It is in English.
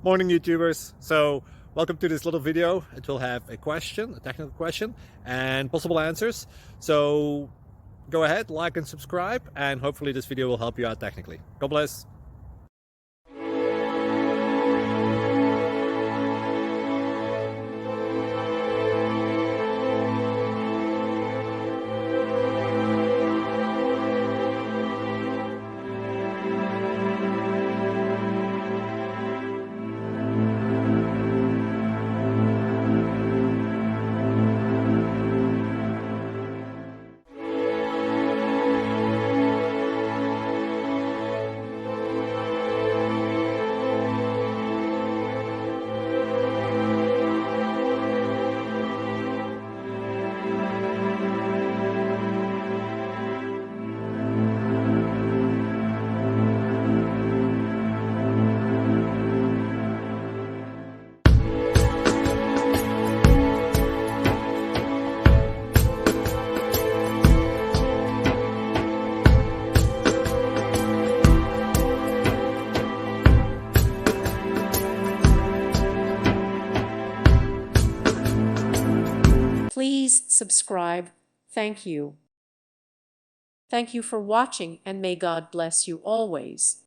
Morning, YouTubers. So welcome to this little video. It will have a question, a technical question, and possible answers. So go ahead, like and subscribe, and hopefully this video will help you out technically. God bless. Please subscribe. Thank you. Thank you for watching, and may God bless you always.